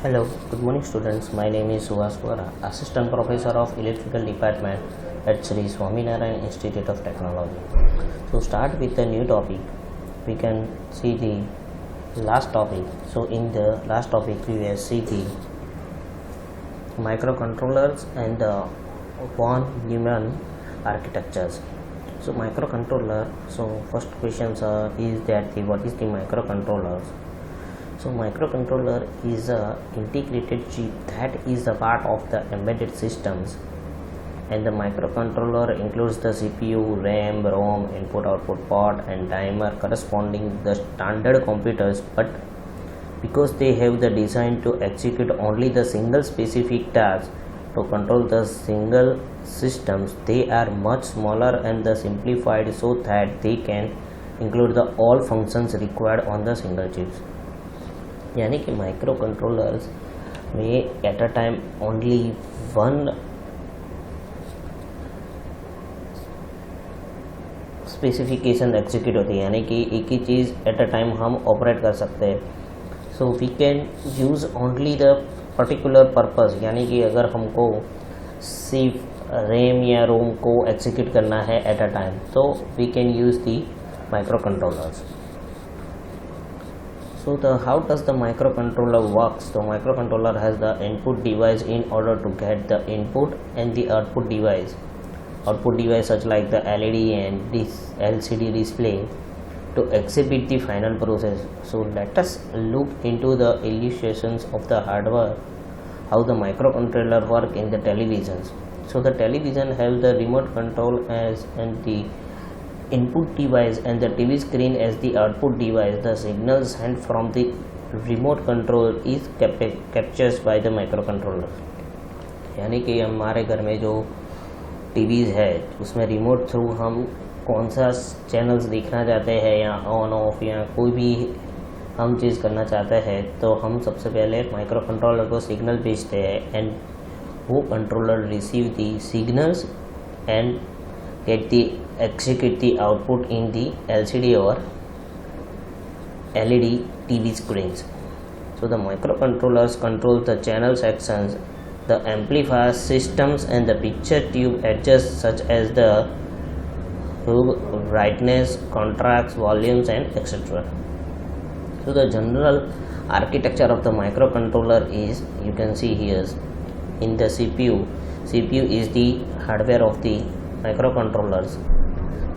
Hello, good morning students. My name is Suhas Vora, Assistant Professor of Electrical Department at Sri Swaminarayan Institute of Technology. So start with the new topic. We can see the last topic. So in the last topic we will see the microcontrollers and the von Neumann architectures. So microcontroller. So first questions is that what is the microcontrollers? So microcontroller is a integrated chip that is a part of the embedded systems, and the microcontroller includes the CPU, RAM, ROM, input-output port and timer corresponding the standard computers, but because they have the design to execute only the single specific task to control the single systems, they are much smaller and the simplified so that they can include the all functions required on the single chips. यानी कि microcontrollers में at a time only one specification execute होती है, यानी कि एक ही चीज़ एट अ टाइम हम ऑपरेट कर सकते हैं. So we can use only the particular purpose, यानी कि अगर हमको सिर्फ रैम या रोम को एग्जीक्यूट करना है एट अ टाइम, तो we can use the microcontrollers. So how does the microcontroller works? The microcontroller has the input device in order to get the input, and the output device such like the LED and this LCD display to exhibit the final process. So let us look into the illustrations of the hardware, how the microcontroller work in the televisions. So the television have the remote control as and the input device and the TV screen as the output device. The signal sent from the remote control is captured by the microcontroller. यानी कि हमारे घर में जो TVs है उसमें remote through हम कौन सा चैनल्स देखना चाहते हैं या ऑन ऑफ या कोई भी हम चीज़ करना चाहते हैं, तो हम सबसे पहले माइक्रो कंट्रोलर को सिग्नल भेजते हैं, एंड वो controller receive the signals and get the execute the output in the LCD or LED TV screens. So the microcontrollers control the channel sections, the amplifier systems and the picture tube adjusts such as the brightness, contrast, volumes and etc. So the general architecture of the microcontroller is, you can see here in the CPU is the hardware of the microcontrollers.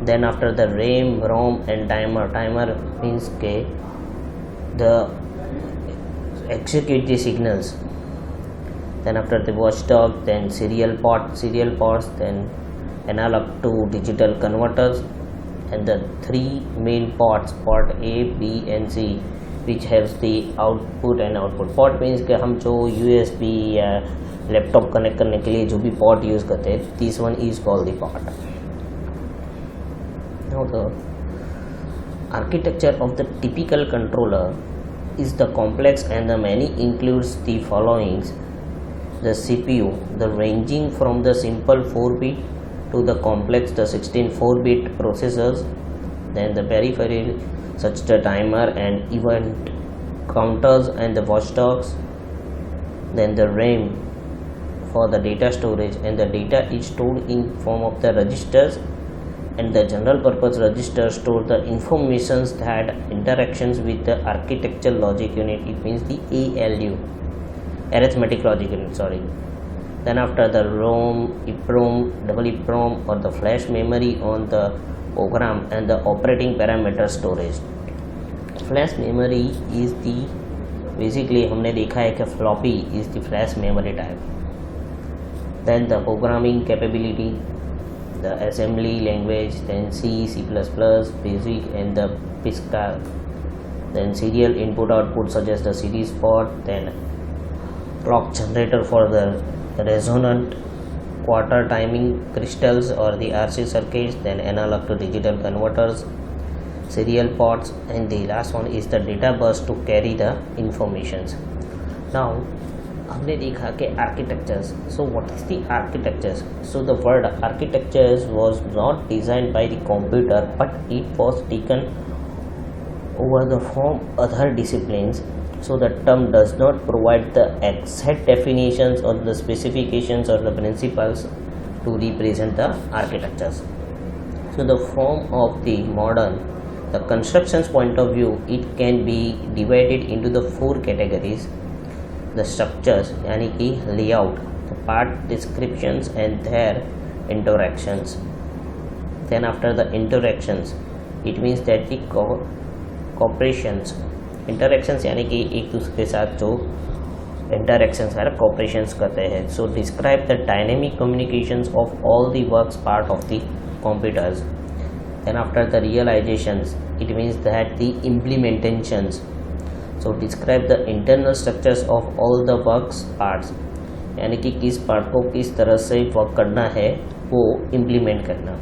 Then after the RAM, ROM and timer means the execute the signals. Then after the watchdog, then serial ports, then analog to digital converters, and the three main ports, port A, B and C, which has the output and output. Port means कि हम जो USB या laptop connect करने के लिए जो भी port use करते हैं, this one is called the port. Now the architecture of the typical controller is the complex and the many includes the followings: the CPU, the ranging from the simple 4-bit to the complex the 16 4-bit processors, then the peripheral such the timer and event counters and the watchdogs, then the RAM for the data storage, and the data is stored in form of the registers, and the general purpose register store the informations that interactions with the architecture logic unit, it means the ALU, arithmetic logic unit, sorry. Then after the ROM, EEPROM, double EEPROM or the flash memory on the program and the operating parameter storage. Flash memory is the basically हमने देखा है कि floppy is the flash memory type. Then the programming capability, the assembly language, then C, C++, BASIC and the Pascal. Then serial input output such as the series port, then clock generator for the resonant quarter timing crystals or the RC circuits, then analog to digital converters, serial ports, and the last one is the data bus to carry the informations. Now हमने देखा कि architectures. So what is the architectures? So the word architectures was not designed by the computer, but it was taken over the from other disciplines So the term does not provide the exact definitions or the specifications or the principles to represent the architectures. So the form of the modern, the construction's point of view, it can be divided into the four categories. The structures यानी कि layout, the part descriptions and their interactions. Then after the interactions, it means that the cooperations, interactions यानी कि एक दूसरे के साथ जो interactions है cooperations करते हैं. So describe the dynamic communications of all the works part of the computers. Then after the realizations, it means that the implementations. So describe the internal structures of all the works parts, यानी कि किस part को किस तरह से work करना है वो इम्प्लीमेंट करना.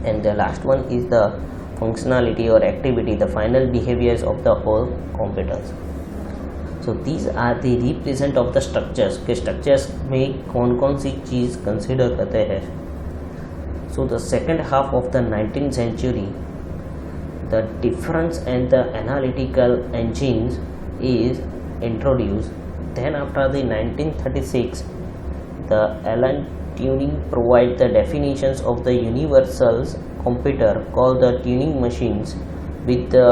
And the last one is the functionality और activity, the final behaviours of the whole computers. So these are the represent of the structures, के स्ट्रक्चर्स में कौन कौन सी चीज़ कंसिडर करते हैं. So the second half of the 19th century, the difference and the analytical engines is introduced. Then after the 1936, the Alan Turing provide the definitions of the universal computer called the Turing machines with the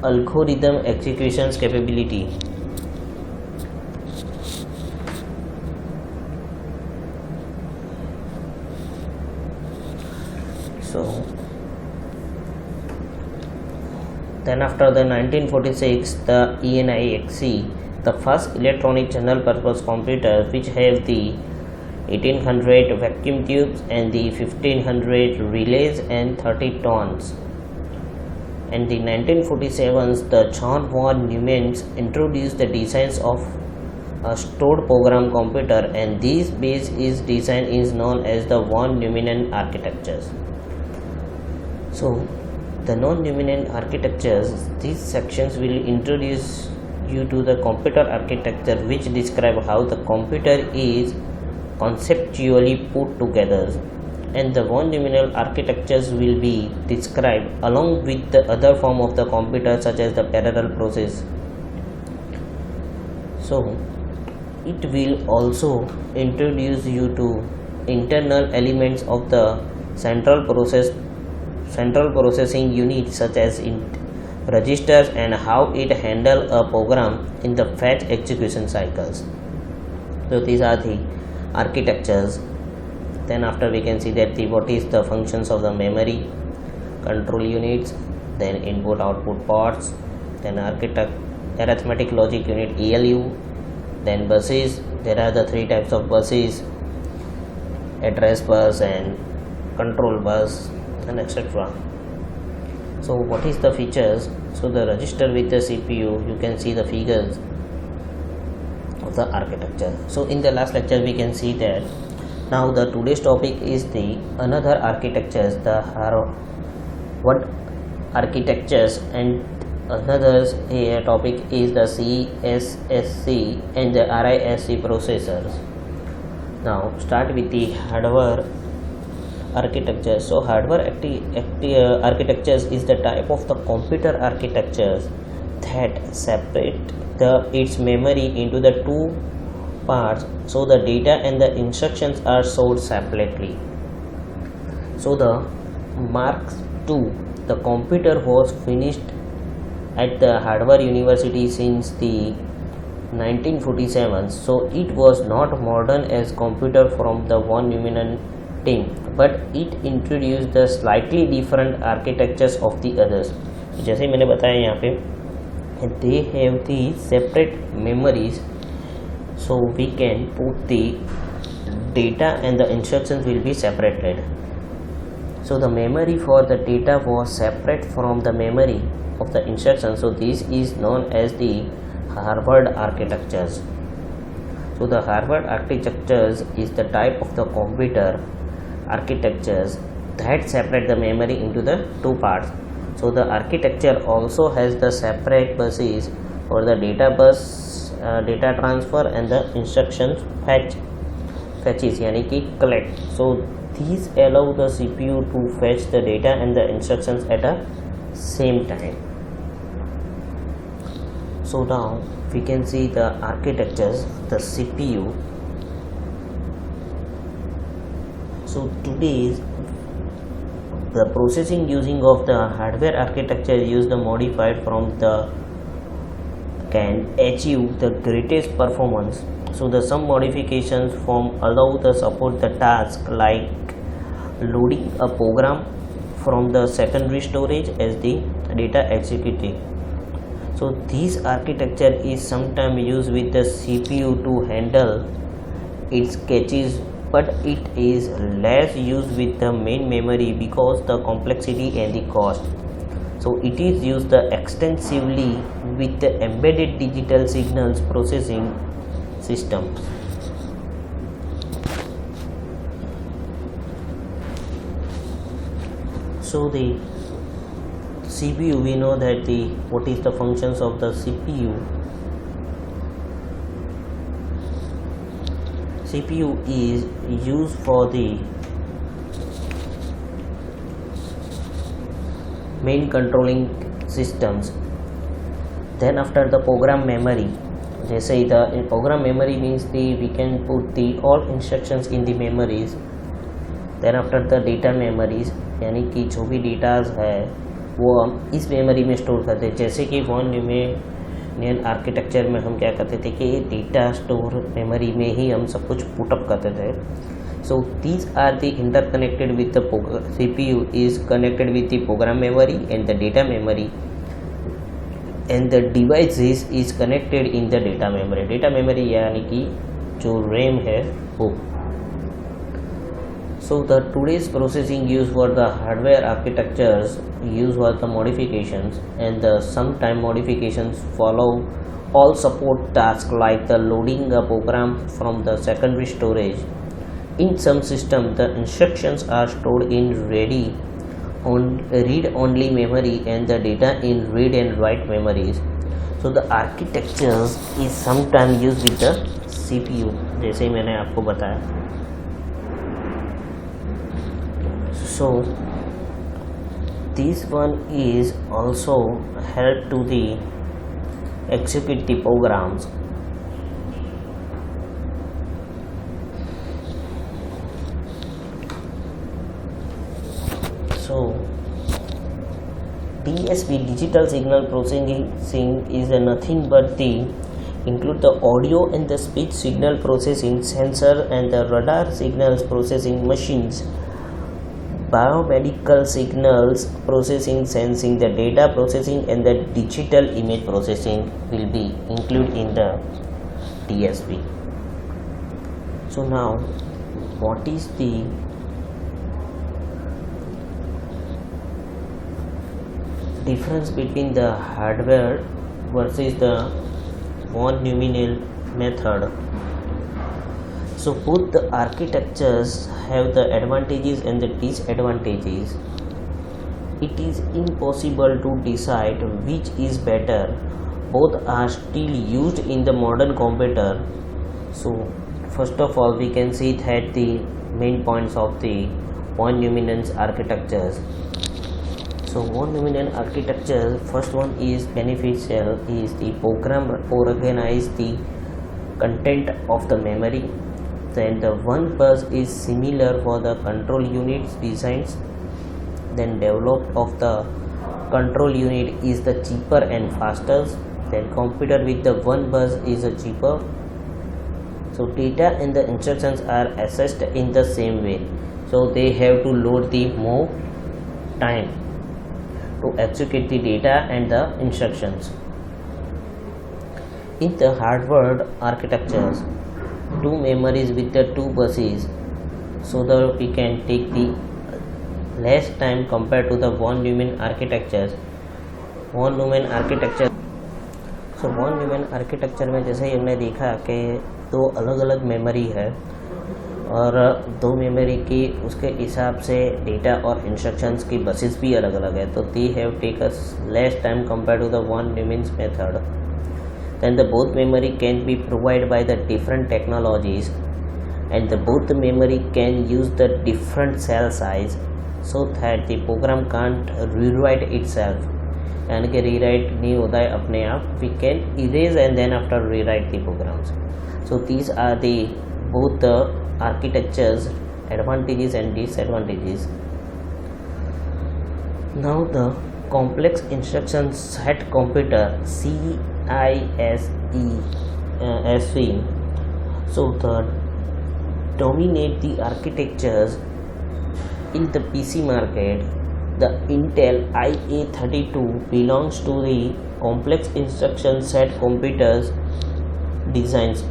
algorithm executions capability. So then after the 1946, the ENIAC, the first electronic general purpose computer, which have the 1800 vacuum tubes and the 1500 relays and 30 tons. And the 1947, the John von Neumann introduced the designs of a stored program computer, and this base is design is known as the von Neumann architectures. So the non-Neumann architectures, these sections will introduce you to the computer architecture, which describe how the computer is conceptually put together, and the von Neumann architectures will be described along with the other form of the computer such as the parallel process. So it will also introduce you to internal elements of the central processing unit such as registers and how it handle a program in the fetch execution cycles. So these are the architectures. Then after we can see that what is the functions of the memory, control units, then input output ports, then arithmetic logic unit ALU, then buses. There are the three types of buses: address bus and control bus and etc. So what is the features? So the register with the CPU, you can see the figures of the architecture. So in the last lecture we can see that now the today's topic is the another architectures, the Harvard architectures, and another topic is the CSSC and the RISC processors. Now start with the hardware architecture. So hardware architectures is the type of the computer architectures that separate its memory into the two parts, so the data and the instructions are stored separately. So the Mark II, the computer was finished at the Harvard University since the 1947. So it was not modern as computer from the von Neumann team, but it introduced the slightly different architectures of the others. जैसे मैंने बताया यहाँ पे they have the separate memories, so we can put the data and the instructions will be separated. So the memory for the data was separate from the memory of the instructions. So this is known as the Harvard architectures. So the Harvard architectures is the type of the computer architectures that separate the memory into the two parts. So the architecture also has the separate buses for the data bus, data transfer and the instructions fetches यानी कि collect. So these allow the CPU to fetch the data and the instructions at a same time. So now we can see the architectures, the CPU. So today's the processing using of the hardware architecture used the modified from the can achieve the greatest performance. So the some modifications from allow the support the task like loading a program from the secondary storage as the data executive. So this architecture is sometimes used with the CPU to handle its caches, but it is less used with the main memory because the complexity and the cost. So it is used extensively with the embedded digital signals processing systems. So the CPU, we know that what is the functions of the CPU. CPU is used for the main controlling systems. Then after the program memory, they say the program memory means we can put the all instructions in the memories. Then after the data memories, यानी कि जो भी datas है वो हम इस memory में store करते हैं. जैसे कि वन न्यूमेरिकल आर्किटेक्चर में हम क्या करते थे कि डेटा स्टोर मेमोरी में ही हम सब कुछ पुटअप करते थे. So these are the interconnected with the CPU is connected with the program memory and the data memory, and the devices is connected in the data memory. Data memory यानी कि जो RAM है वो. So the today's processing used for the hardware architectures use for the modifications, and the sometime modifications follow all support tasks like the loading a program from the secondary storage. In some system, the instructions are stored in read-only memory and the data in read and write memories. So the architectures is sometimes used with the CPU, जैसे मैंने आपको बताया. So this one is also help to the execute the programs. So DSP, digital signal processing, is nothing but the include the audio and the speech signal processing, sensor and the radar signals processing machines, biomedical signals processing, sensing, the data processing and the digital image processing will be included in the DSP. So now what is the difference between the hardware versus the von Neumann method? So both the architectures have the advantages and the disadvantages. It is impossible to decide which is better. Both are still used in the modern computer. So first of all, we can see that the main points of the von Neumann architectures. So von Neumann architecture, first one is beneficial, is the program organize the content of the memory. Then the one bus is similar for the control units designs. Then developed of the control unit is the cheaper and faster. Then computer with the one bus is cheaper. So data and the instructions are accessed in the same way. So they have to load the more time to execute the data and the instructions. In the hardware architectures, two memories with the two buses, so that we can take the less time compared to the von Neumann architectures. von Neumann architecture, so von Neumann architecture में जैसे ही हमने देखा कि दो अलग अलग memory है और दो मेमोरी की उसके हिसाब से डेटा और इंस्ट्रक्शंस की बसेस भी अलग अलग है, तो they have taken less time compare to the von Neumann method. Then the both memory can be provided by the different technologies, and the both the memory can use the different cell size so that the program can't rewrite itself. यानी कि rewrite नहीं होता है अपने आप. We can erase and then after rewrite the programs. So these are the both the architectures advantages and disadvantages. Now the complex instruction set computer CISC. So the dominate the architectures in the PC market. The Intel IA32 belongs to the complex instruction set computers designs.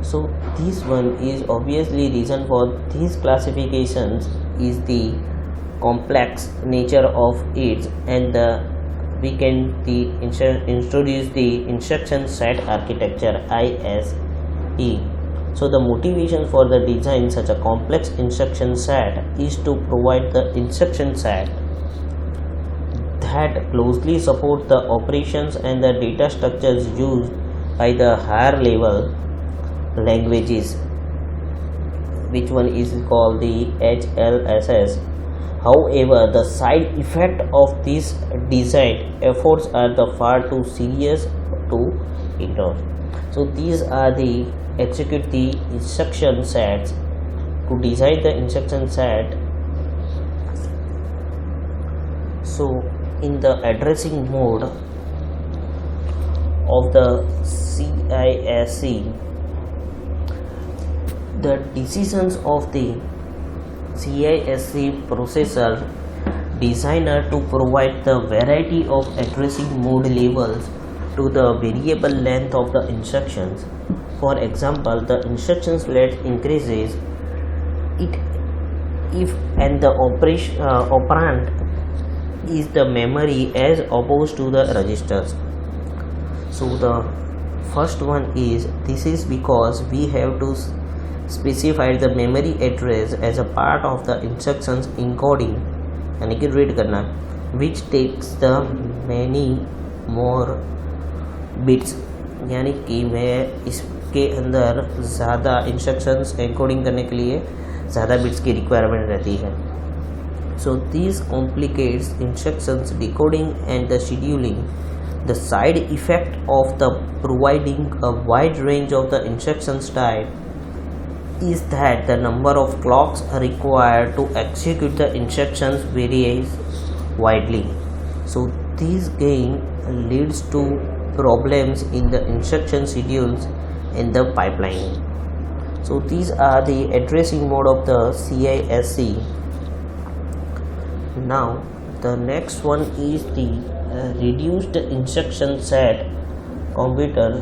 So this one is obviously reason for these classifications is the complex nature of it, and we can introduce the instruction set architecture ISE. So the motivation for the design such a complex instruction set is to provide the instruction set that closely support the operations and the data structures used by the higher level languages, which one is called the HLSS. However, the side effect of these design efforts are the far too serious to ignore. So these are the execute the instruction sets. To design the instruction set, so in the addressing mode of the CISC, the decisions of the CISC processor designer to provide the variety of addressing mode labels to the variable length of the instructions. For example, the instructions length increases it if and the operand is the memory as opposed to the registers. So the first one is, this is because we have to specify the memory address as a part of the instructions encoding, यानी कि read करना, which takes the many more bits, यानी कि मैं इसके अंदर ज़्यादा instructions encoding करने के लिए ज़्यादा बिट्स की रिक्वायरमेंट रहती है. So this complicates instructions decoding and the scheduling. The side effect of the providing a wide range of the instructions type is that the number of clocks required to execute the instructions varies widely. So this gain leads to problems in the instruction schedules in the pipeline. So these are the addressing mode of the CISC. Now the next one is the reduced instruction set computer,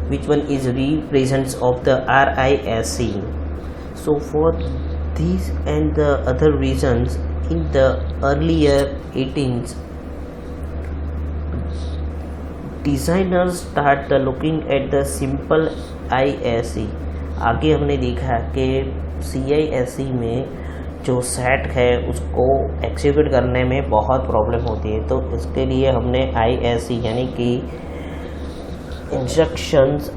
which one is represents of the RISC. So for these and the other reasons, in the earlier 18s, designers start looking at the simple ISC. आगे हमने देखा कि CISC में जो set है उसको execute करने में बहुत प्रॉब्लम होती है, तो इसके लिए हमने ISC यानी कि इंस्ट्रक्शंस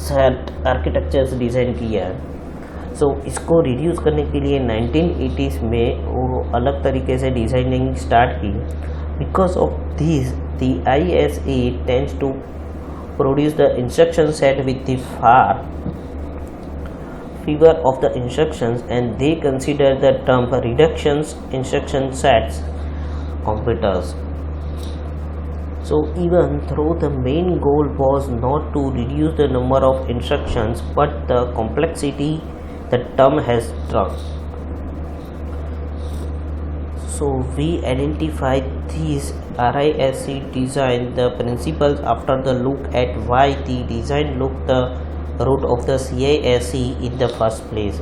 सेट आर्किटेक्चर्स डिज़ाइन किया है. सो इसको रिड्यूस करने के लिए 1980s में वो अलग तरीके से डिज़ाइनिंग स्टार्ट की. Because of this the ISA tends to produce the instruction set with the far fewer of the instructions, and they consider the term reductions instruction sets computers. So even though the main goal was not to reduce the number of instructions but the complexity, the term has shrunk. So we identify these RISC design the principles after the look at why the design looked the root of the CISC in the first place.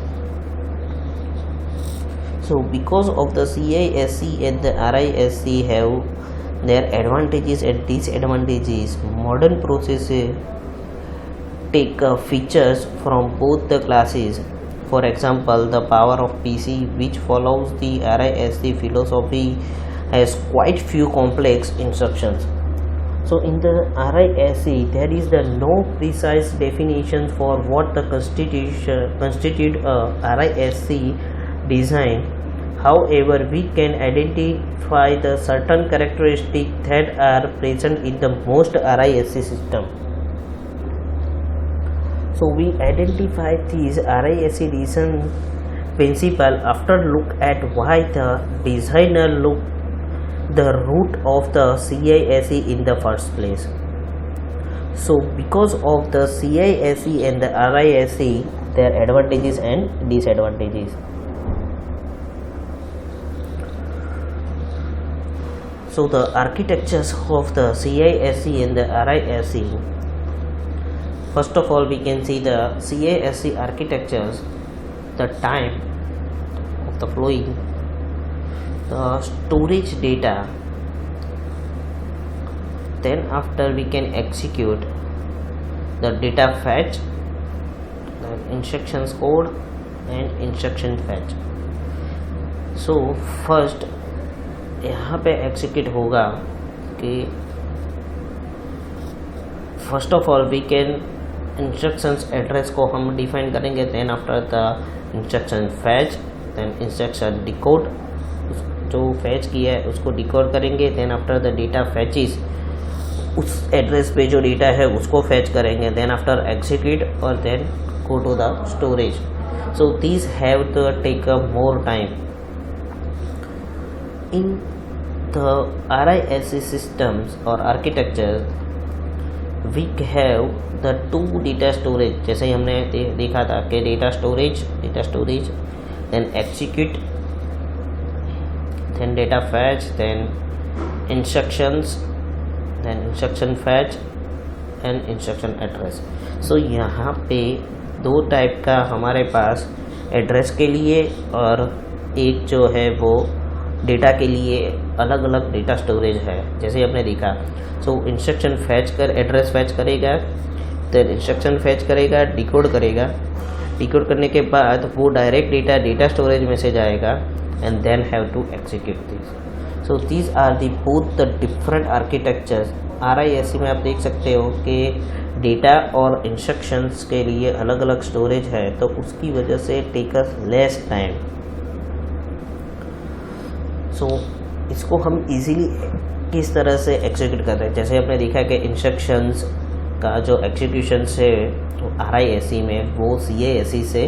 So because of the CISC and the RISC have their advantages and disadvantages, modern processors take features from both the classes. For example, the power of PC, which follows the RISC philosophy, has quite few complex instructions. So in the RISC, there is no precise definition for what the constitute a RISC design, However, we can identify the certain characteristics that are present in the most RISC system. So we identify these RISC decision principle after look at why the designer look the root of the CISC in the first place. So because of the CISC and the RISC, their advantages and disadvantages. So the architectures of the CISC and the RISC. First of all, we can see the CISC architectures, the time of the flowing, the storage data, then after we can execute the data fetch, the instructions code and instruction fetch. So first यहाँ पे execute होगा कि first of all we can instructions address को हम define करेंगे, then after the instruction fetch, then instruction decode, जो fetch किया है उसको डिकोड करेंगे, then after the data fetches उस एड्रेस पे जो डेटा है उसको फैच करेंगे, देन आफ्टर एग्जीक्यूट और then go to the storage. So these have to take up more time. In the RISC systems or architecture, we have the two data storage. जैसे ही हमने देखा था कि data storage, then execute, then data fetch, then instructions, then instruction fetch and instruction address. So यहाँ पे दो type का हमारे पास एड्रेस के लिए और एक जो है वो डेटा के लिए अलग अलग डेटा स्टोरेज है, जैसे आपने देखा. सो इंस्ट्रक्शन फैच कर एड्रेस फैच करेगा, देन इंस्ट्रक्शन फैच करेगा, डिकोड करेगा, डिकोड करने के बाद वो डायरेक्ट डेटा स्टोरेज में से जाएगा and then have to execute this. So these are the both the different architectures. RISC में आप देख सकते हो कि डेटा और इंस्ट्रक्शंस के लिए अलग अलग स्टोरेज है, तो उसकी वजह से टेक अस लेस टाइम. सो इसको हम इजीली किस तरह से एग्जीक्यूट कर रहे हैं, जैसे आपने देखा कि इंस्ट्रक्शंस का जो एग्जीक्यूशन है RISC में वो CISC से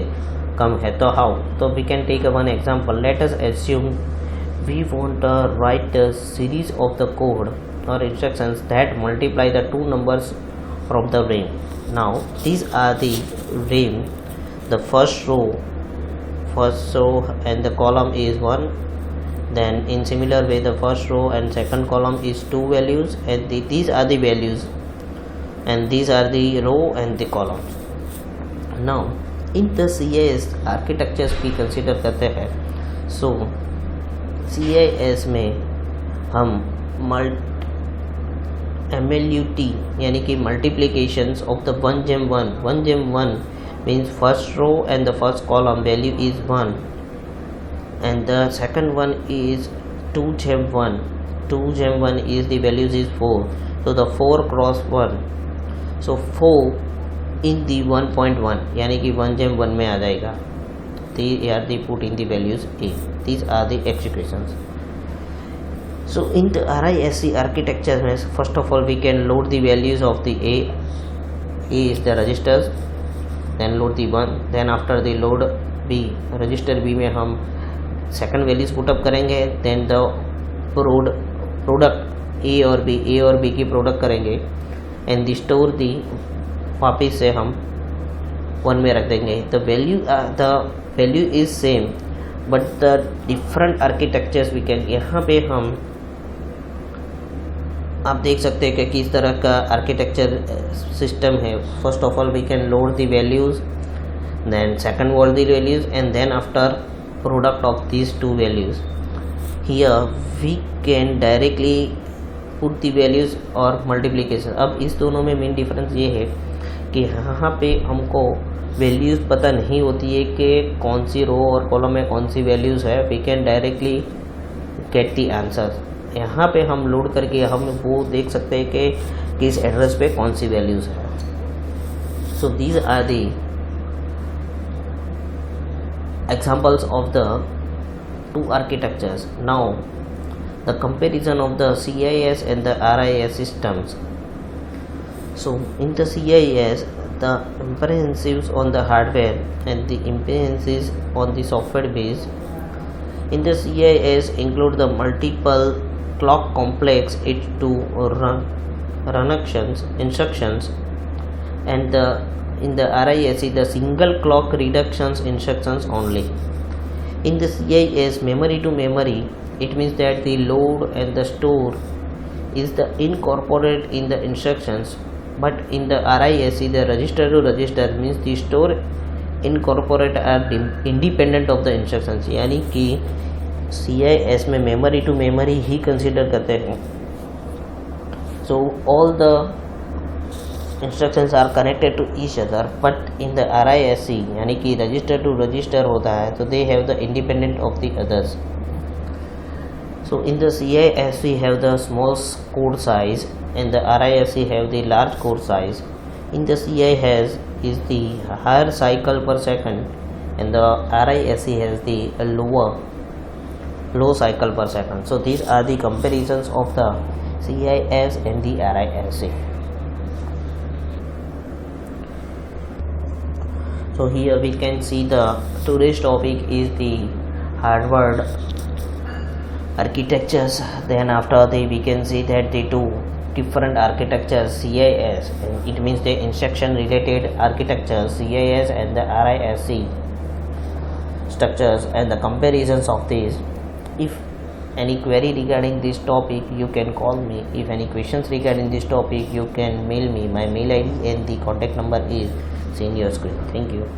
कम है. तो हाउ? तो we can take one example. Let us assume we want to write a series of the code or instructions that multiply the two numbers from the ring. Now these are the ring. The first row and the column is 1. Then in similar way the first row and second column is 2 values, and these are the values, and these are the row and the columns. Now in the CIS architectures we consider करते हैं. So CIS में हम MLUT यानी कि multiplications of the 1 gem 1 means first row and the first column value is 1, and the second one is 2 gem 1 is the values is 4, so the 4 cross 1, so 4 in the 1.1 यानी कि 1 gem 1 में आ जाएगा. Here they put in the values A. These are the executions. So in the RISC architecture, first of all we can load the values of the A is the registers, then load the 1, then after the load B, register B में हम second values put up करेंगे, then the product A और B की product करेंगे, and the store the वापिस से हम 1 में रख देंगे. The value is same but the different architectures we can. यहाँ पे हम आप देख सकते हैं कि किस तरह का आर्किटेक्चर सिस्टम है. First of all we can load the values, then second word the values, and then after product of these two values. Here we can directly put the values और मल्टीप्लिकेशन. अब इस दोनों में main difference ये है कि यहाँ पे हमको वैल्यूज़ पता नहीं होती है कि कौन सी रो और कॉलम में कौन सी वैल्यूज़ है. We can directly get the answers. यहाँ पे हम लोड करके हम वो देख सकते हैं कि किस एड्रेस पे कौन सी वैल्यूज़ है. So these are the examples of the two architectures. Now the comparison of the CIS and the RIS systems. So in the CIS, the impedances on the hardware and the impedances on the software base. In the CIS include the multiple clock complex H2 instructions, and in the RISC the single clock reductions instructions only. In the CIS, memory to memory, it means that the load and the store is the incorporated in the instructions, but in the RISC the register to register means the store incorporate are independent of the instructions. यानी कि CIS में memory to memory he consider करते हैं. So all the instructions are connected to each other, but in the RISC यानी कि register to register होता है, तो they have the independent of the others. So in the CIS we have the small code size, and the RISC have the large code size. In the CIS is the higher cycle per second, and the RISC has the low cycle per second. So these are the comparisons of the CIS and the RISC. So here we can see the today's topic is the hardware architectures. Then after that we can see that the two different architectures, CIS, and it means the instruction related architecture, CIS and the RISC structures, and the comparisons of these. If any query regarding this topic, you can call me. If any questions regarding this topic, you can mail me. My mail ID and the contact number is seen on your screen. Thank you.